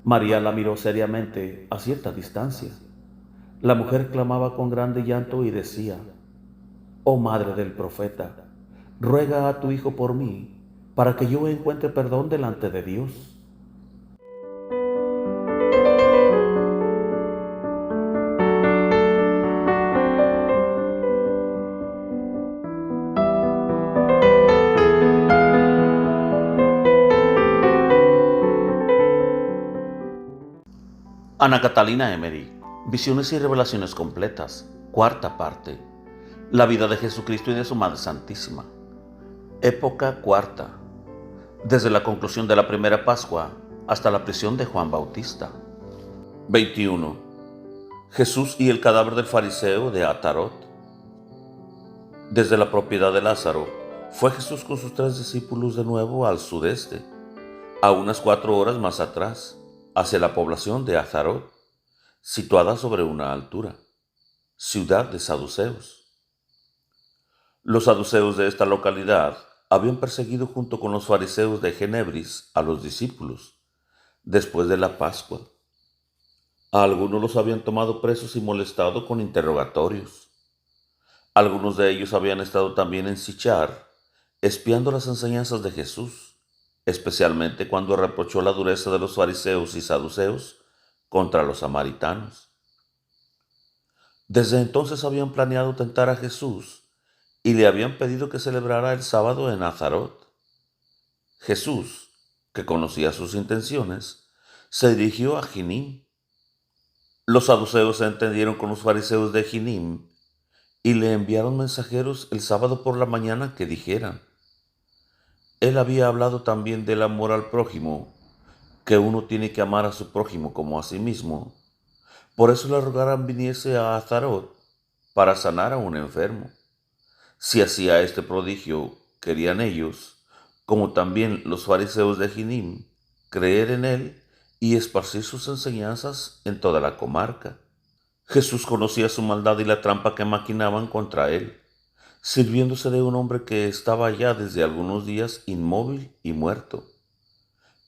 María la miró seriamente a cierta distancia. La mujer clamaba con grande llanto y decía: Oh madre del profeta, ruega a tu hijo por mí, para que yo encuentre perdón delante de Dios. Ana Catalina Emery, Visiones y Revelaciones Completas, cuarta parte. La vida de Jesucristo y de su Madre Santísima. Época cuarta. Desde la conclusión de la primera Pascua hasta la prisión de Juan Bautista. 21. Jesús y el cadáver del fariseo de Atarot. Desde la propiedad de Lázaro, fue Jesús con sus 3 discípulos de nuevo al sudeste, a unas 4 horas más atrás, hacia la población de Atarot, situada sobre una altura, ciudad de saduceos. Los saduceos de esta localidad habían perseguido junto con los fariseos de Genebris a los discípulos, después de la Pascua. A algunos los habían tomado presos y molestado con interrogatorios. Algunos de ellos habían estado también en Sichar, espiando las enseñanzas de Jesús, especialmente cuando reprochó la dureza de los fariseos y saduceos contra los samaritanos. Desde entonces habían planeado tentar a Jesús y le habían pedido que celebrara el sábado en Azarot. Jesús, que conocía sus intenciones, se dirigió a Jinim. Los saduceos se entendieron con los fariseos de Jinim y le enviaron mensajeros el sábado por la mañana que dijeran: Él había hablado también del amor al prójimo, que uno tiene que amar a su prójimo como a sí mismo. Por eso le rogaran viniese a Azarot para sanar a un enfermo. Si hacía este prodigio, querían ellos, como también los fariseos de Jinim, creer en él y esparcir sus enseñanzas en toda la comarca. Jesús conocía su maldad y la trampa que maquinaban contra él, sirviéndose de un hombre que estaba ya desde algunos días inmóvil y muerto.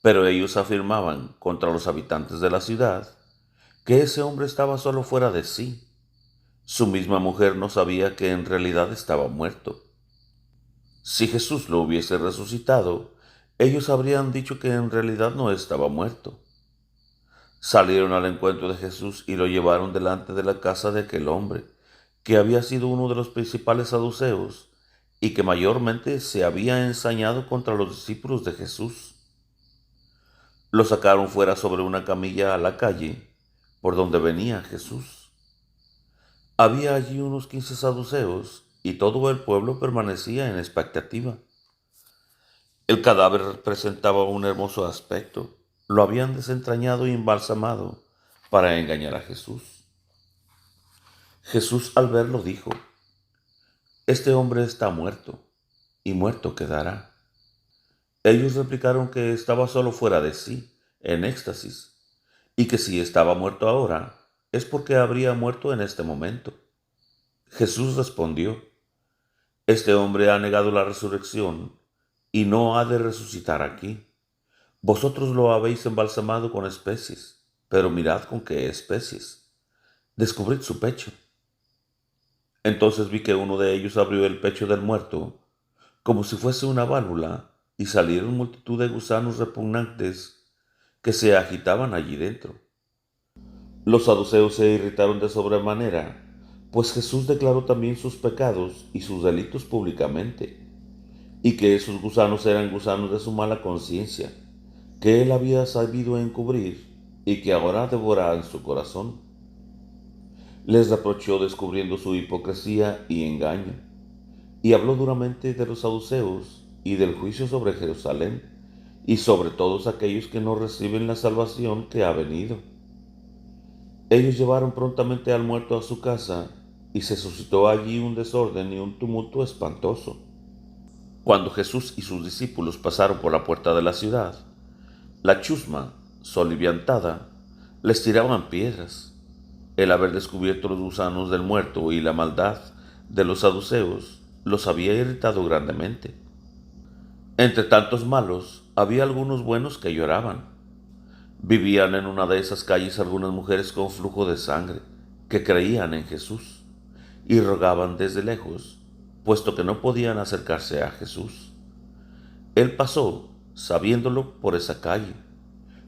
Pero ellos afirmaban contra los habitantes de la ciudad que ese hombre estaba solo fuera de sí. Su misma mujer no sabía que en realidad estaba muerto. Si Jesús lo hubiese resucitado, ellos habrían dicho que en realidad no estaba muerto. Salieron al encuentro de Jesús y lo llevaron delante de la casa de aquel hombre, que había sido uno de los principales saduceos y que mayormente se había ensañado contra los discípulos de Jesús. Lo sacaron fuera sobre una camilla a la calle, por donde venía Jesús. Había allí unos 15 saduceos y todo el pueblo permanecía en expectativa. El cadáver presentaba un hermoso aspecto. Lo habían desentrañado y embalsamado para engañar a Jesús. Jesús al verlo dijo: Este hombre está muerto, y muerto quedará. Ellos replicaron que estaba solo fuera de sí, en éxtasis, y que si estaba muerto ahora, es porque habría muerto en este momento. Jesús respondió: Este hombre ha negado la resurrección y no ha de resucitar aquí. Vosotros lo habéis embalsamado con especies, pero mirad con qué especies. Descubrid su pecho. Entonces vi que uno de ellos abrió el pecho del muerto, como si fuese una válvula, y salieron multitud de gusanos repugnantes que se agitaban allí dentro. Los saduceos se irritaron de sobremanera, pues Jesús declaró también sus pecados y sus delitos públicamente, y que esos gusanos eran gusanos de su mala conciencia, que él había sabido encubrir y que ahora devoraban su corazón. Les reprochó descubriendo su hipocresía y engaño, y habló duramente de los saduceos y del juicio sobre Jerusalén y sobre todos aquellos que no reciben la salvación que ha venido. Ellos llevaron prontamente al muerto a su casa y se suscitó allí un desorden y un tumulto espantoso. Cuando Jesús y sus discípulos pasaron por la puerta de la ciudad, la chusma, soliviantada, les tiraban piedras. El haber descubierto los gusanos del muerto y la maldad de los saduceos los había irritado grandemente. Entre tantos malos había algunos buenos que lloraban. Vivían en una de esas calles algunas mujeres con flujo de sangre que creían en Jesús y rogaban desde lejos, puesto que no podían acercarse a Jesús. Él pasó, sabiéndolo, por esa calle.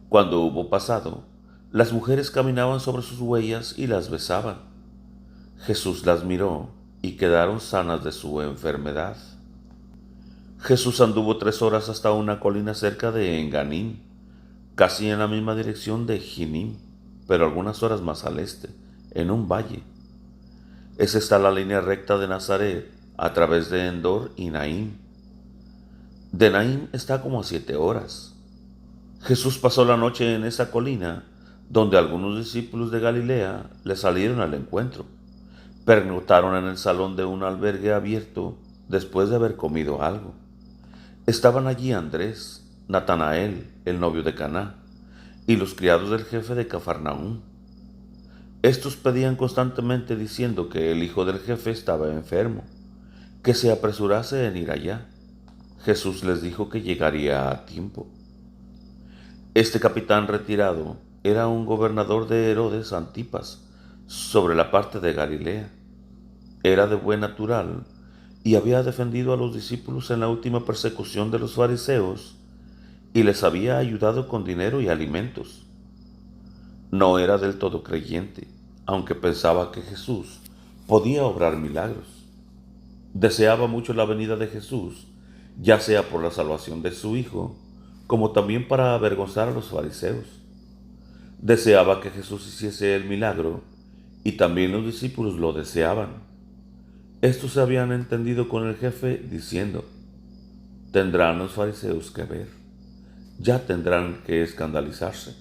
Cuando hubo pasado, las mujeres caminaban sobre sus huellas y las besaban. Jesús las miró y quedaron sanas de su enfermedad. Jesús anduvo 3 horas hasta una colina cerca de Enganim, casi en la misma dirección de Jinim, pero algunas horas más al este, en un valle. Es esta la línea recta de Nazaret a través de Endor y Naín. De Naín está como a 7 horas. Jesús pasó la noche en esa colina, donde algunos discípulos de Galilea le salieron al encuentro. Pernotaron en el salón de un albergue abierto después de haber comido algo. Estaban allí Andrés, Natanael, el novio de Caná, y los criados del jefe de Cafarnaúm. Estos pedían constantemente diciendo que el hijo del jefe estaba enfermo, que se apresurase en ir allá. Jesús les dijo que llegaría a tiempo. Este capitán retirado era un gobernador de Herodes Antipas, sobre la parte de Galilea. Era de buen natural y había defendido a los discípulos en la última persecución de los fariseos y les había ayudado con dinero y alimentos. No era del todo creyente, aunque pensaba que Jesús podía obrar milagros. Deseaba mucho la venida de Jesús, ya sea por la salvación de su hijo, como también para avergonzar a los fariseos. Deseaba que Jesús hiciese el milagro, y también los discípulos lo deseaban. Estos se habían entendido con el jefe diciendo: tendrán los fariseos que ver, ya tendrán que escandalizarse.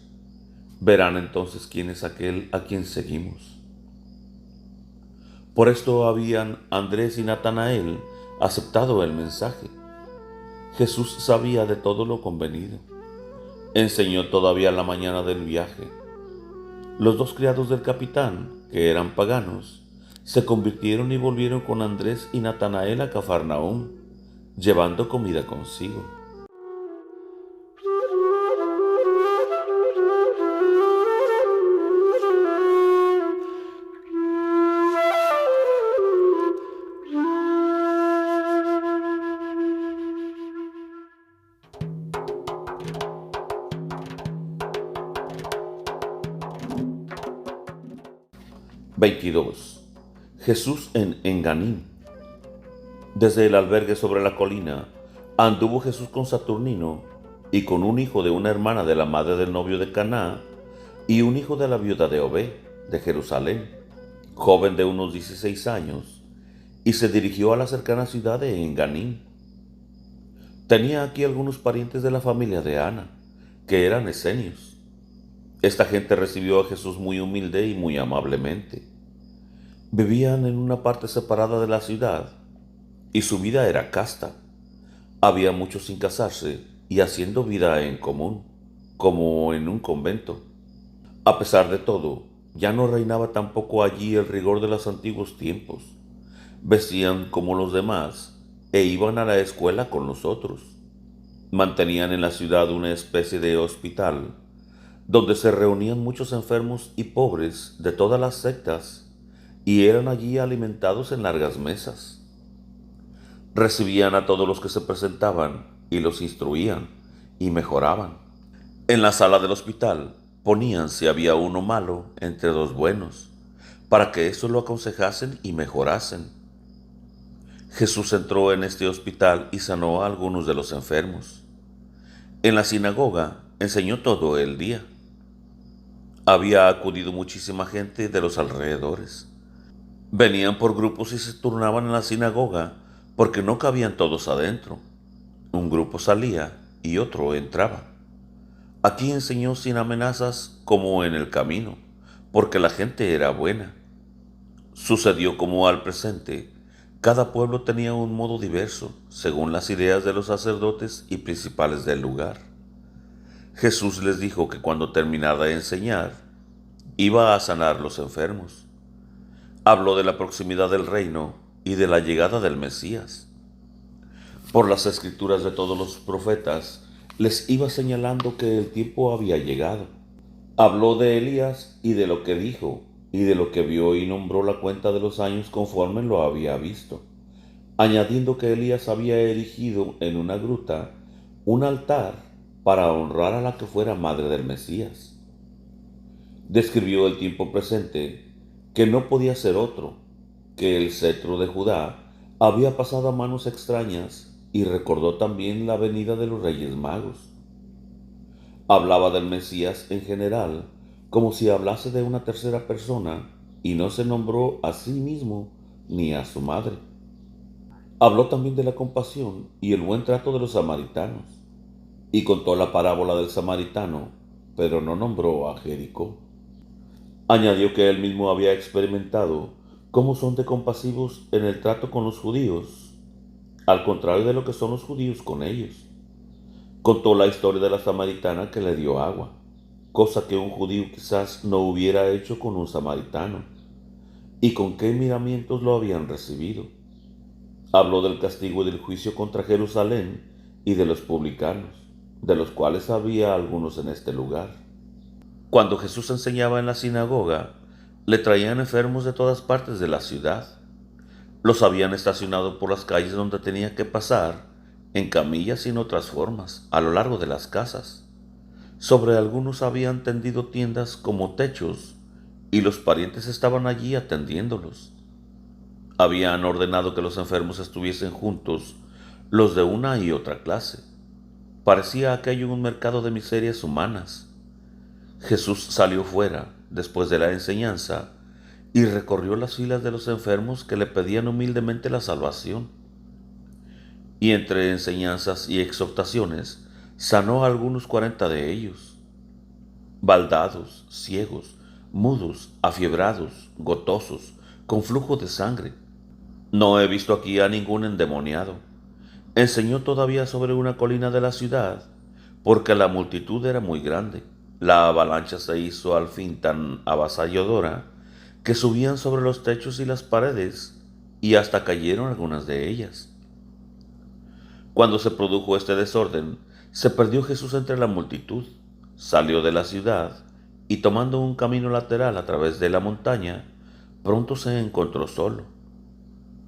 Verán entonces quién es aquel a quien seguimos. Por esto habían Andrés y Natanael aceptado el mensaje. Jesús sabía de todo lo convenido. Enseñó todavía la mañana del viaje. Los 2 criados del capitán, que eran paganos, se convirtieron y volvieron con Andrés y Natanael a Cafarnaúm, llevando comida consigo. (22) Jesús en Enganim. Desde el albergue sobre la colina, anduvo Jesús con Saturnino y con un hijo de una hermana de la madre del novio de Caná y un hijo de la viuda de Obed, de Jerusalén, joven de unos 16 años, y se dirigió a la cercana ciudad de Enganim. Tenía aquí algunos parientes de la familia de Ana, que eran esenios. Esta gente recibió a Jesús muy humilde y muy amablemente. Vivían en una parte separada de la ciudad y su vida era casta. Había muchos sin casarse y haciendo vida en común, como en un convento. A pesar de todo, ya no reinaba tampoco allí el rigor de los antiguos tiempos. Vestían como los demás e iban a la escuela con los otros. Mantenían en la ciudad una especie de hospital, donde se reunían muchos enfermos y pobres de todas las sectas, y eran allí alimentados en largas mesas. Recibían a todos los que se presentaban y los instruían y mejoraban. En la sala del hospital ponían si había uno malo entre 2 buenos, para que estos lo aconsejasen y mejorasen. Jesús entró en este hospital y sanó a algunos de los enfermos. En la sinagoga enseñó todo el día. Había acudido muchísima gente de los alrededores. Venían por grupos y se turnaban en la sinagoga porque no cabían todos adentro. Un grupo salía y otro entraba. Aquí enseñó sin amenazas como en el camino, porque la gente era buena. Sucedió como al presente. Cada pueblo tenía un modo diverso, según las ideas de los sacerdotes y principales del lugar. Jesús les dijo que cuando terminara de enseñar, iba a sanar los enfermos. Habló de la proximidad del reino y de la llegada del Mesías. Por las escrituras de todos los profetas, les iba señalando que el tiempo había llegado. Habló de Elías y de lo que dijo, y de lo que vio, y nombró la cuenta de los años conforme lo había visto, añadiendo que Elías había erigido en una gruta un altar para honrar a la que fuera madre del Mesías. Describió el tiempo presente, que no podía ser otro, que el cetro de Judá había pasado a manos extrañas, y recordó también la venida de los Reyes Magos. Hablaba del Mesías en general, como si hablase de una tercera persona, y no se nombró a sí mismo ni a su madre. Habló también de la compasión y el buen trato de los samaritanos, y contó la parábola del samaritano, pero no nombró a Jericó. Añadió que él mismo había experimentado cómo son de compasivos en el trato con los judíos, al contrario de lo que son los judíos con ellos. Contó la historia de la samaritana que le dio agua, cosa que un judío quizás no hubiera hecho con un samaritano, y con qué miramientos lo habían recibido. Habló del castigo y del juicio contra Jerusalén y de los publicanos, de los cuales había algunos en este lugar. Cuando Jesús enseñaba en la sinagoga, le traían enfermos de todas partes de la ciudad. Los habían estacionado por las calles donde tenía que pasar, en camillas y en otras formas, a lo largo de las casas. Sobre algunos habían tendido tiendas como techos, y los parientes estaban allí atendiéndolos. Habían ordenado que los enfermos estuviesen juntos, los de una y otra clase. Parecía aquello un mercado de miserias humanas. Jesús salió fuera, después de la enseñanza, y recorrió las filas de los enfermos que le pedían humildemente la salvación. Y entre enseñanzas y exhortaciones, sanó a algunos 40 de ellos, baldados, ciegos, mudos, afiebrados, gotosos, con flujo de sangre. No he visto aquí a ningún endemoniado. Enseñó todavía sobre una colina de la ciudad, porque la multitud era muy grande. La avalancha se hizo al fin tan avasalladora que subían sobre los techos y las paredes, y hasta cayeron algunas de ellas. Cuando se produjo este desorden, se perdió Jesús entre la multitud, salió de la ciudad, y tomando un camino lateral a través de la montaña, pronto se encontró solo.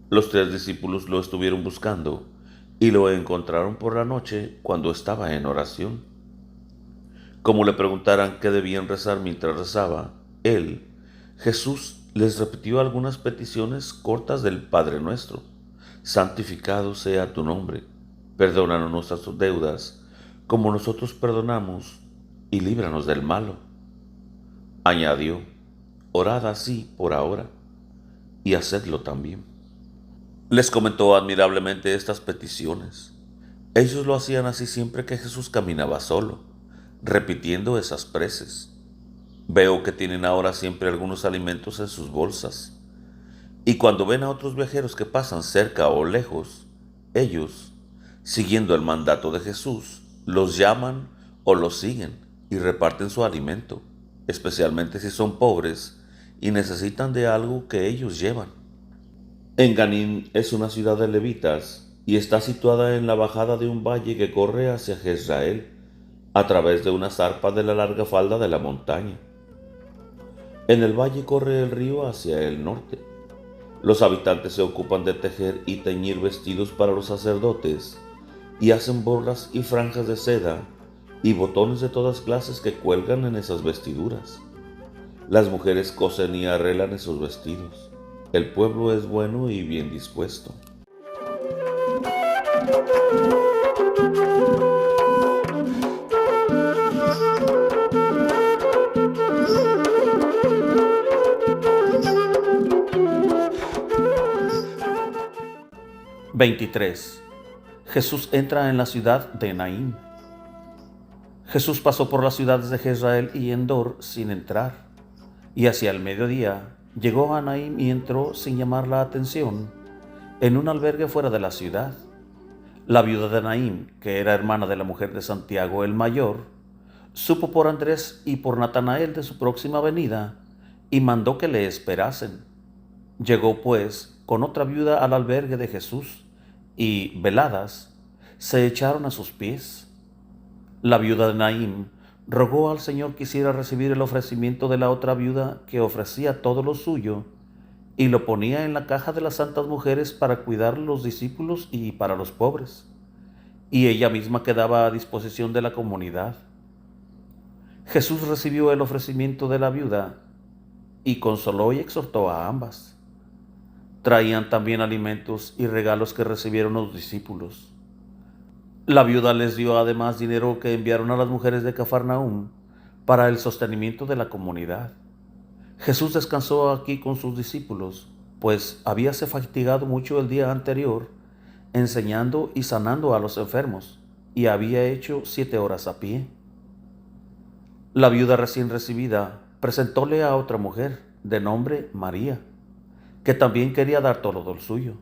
Los 3 discípulos lo estuvieron buscando, y lo encontraron por la noche cuando estaba en oración. Como le preguntaran qué debían rezar mientras rezaba, Jesús, les repitió algunas peticiones cortas del Padre Nuestro. Santificado sea tu nombre, perdónanos nuestras deudas, como nosotros perdonamos, y líbranos del malo. Añadió, orad así por ahora, y hacedlo también. Les comentó admirablemente estas peticiones. Ellos lo hacían así siempre que Jesús caminaba solo, repitiendo esas preces. Veo que tienen ahora siempre algunos alimentos en sus bolsas. Y cuando ven a otros viajeros que pasan cerca o lejos, ellos, siguiendo el mandato de Jesús, los llaman o los siguen y reparten su alimento, especialmente si son pobres y necesitan de algo que ellos llevan. Enganín es una ciudad de levitas y está situada en la bajada de un valle que corre hacia Jezreel, a través de una zarpa de la larga falda de la montaña. En el valle corre el río hacia el norte. Los habitantes se ocupan de tejer y teñir vestidos para los sacerdotes, y hacen borlas y franjas de seda y botones de todas clases que cuelgan en esas vestiduras. Las mujeres cosen y arreglan esos vestidos. El pueblo es bueno y bien dispuesto. (23) Jesús entra en la ciudad de Naín. Jesús pasó por las ciudades de Jezreel y Endor sin entrar, y hacia el mediodía llegó a Naín y entró sin llamar la atención en un albergue fuera de la ciudad. La viuda de Naín, que era hermana de la mujer de Santiago el mayor, supo por Andrés y por Natanael de su próxima venida y mandó que le esperasen. Llegó pues con otra viuda al albergue de Jesús y, veladas, se echaron a sus pies. La viuda de Naín rogó al Señor quisiera recibir el ofrecimiento de la otra viuda que ofrecía todo lo suyo y lo ponía en la caja de las santas mujeres para cuidar a los discípulos y para los pobres, y ella misma quedaba a disposición de la comunidad. Jesús recibió el ofrecimiento de la viuda y consoló y exhortó a ambas. Traían también alimentos y regalos que recibieron los discípulos. La viuda les dio además dinero que enviaron a las mujeres de Cafarnaúm para el sostenimiento de la comunidad. Jesús descansó aquí con sus discípulos, pues habíase fatigado mucho el día anterior, enseñando y sanando a los enfermos, y había hecho 7 horas a pie. La viuda recién recibida presentóle a otra mujer, de nombre María, que también quería dar todo lo suyo.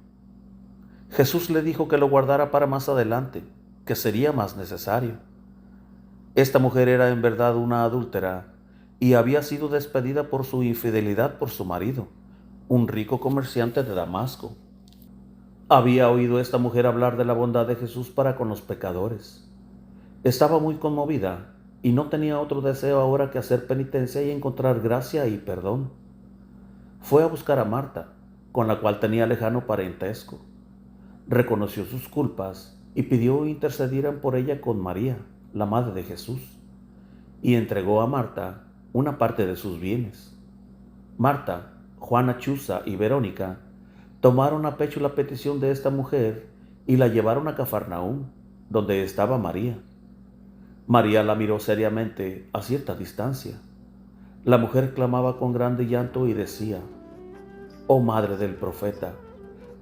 Jesús le dijo que lo guardara para más adelante, que sería más necesario. Esta mujer era en verdad una adúltera y había sido despedida por su infidelidad por su marido, un rico comerciante de Damasco. Había oído esta mujer hablar de la bondad de Jesús para con los pecadores. Estaba muy conmovida y no tenía otro deseo ahora que hacer penitencia y encontrar gracia y perdón. Fue a buscar a Marta, con la cual tenía lejano parentesco. Reconoció sus culpas y pidió intercedieran por ella con María, la madre de Jesús, y entregó a Marta una parte de sus bienes. Marta, Juana Chuza y Verónica tomaron a pecho la petición de esta mujer y la llevaron a Cafarnaúm, donde estaba María. María la miró seriamente a cierta distancia. La mujer clamaba con grande llanto y decía: «Oh madre del profeta,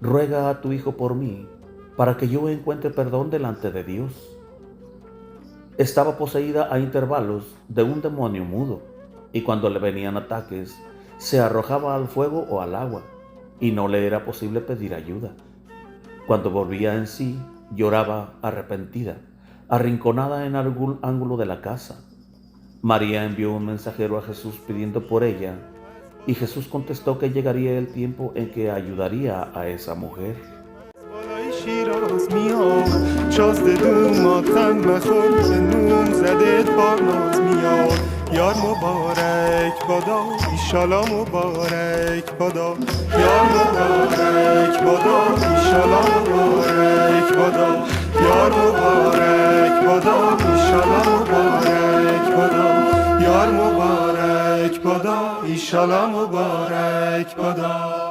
ruega a tu hijo por mí, para que yo encuentre perdón delante de Dios». Estaba poseída a intervalos de un demonio mudo, y cuando le venían ataques, se arrojaba al fuego o al agua, y no le era posible pedir ayuda. Cuando volvía en sí, lloraba arrepentida, arrinconada en algún ángulo de la casa. María envió un mensajero a Jesús pidiendo por ella, y Jesús contestó que llegaría el tiempo en que ayudaría a esa mujer. یار مبارک بادا ایشالا مبارک بادا یار مبارک بادا ایشالا مبارک بادا یار مبارک بادا ایشالا مبارک بادا یار مبارک بادا ایشالا مبارک بادا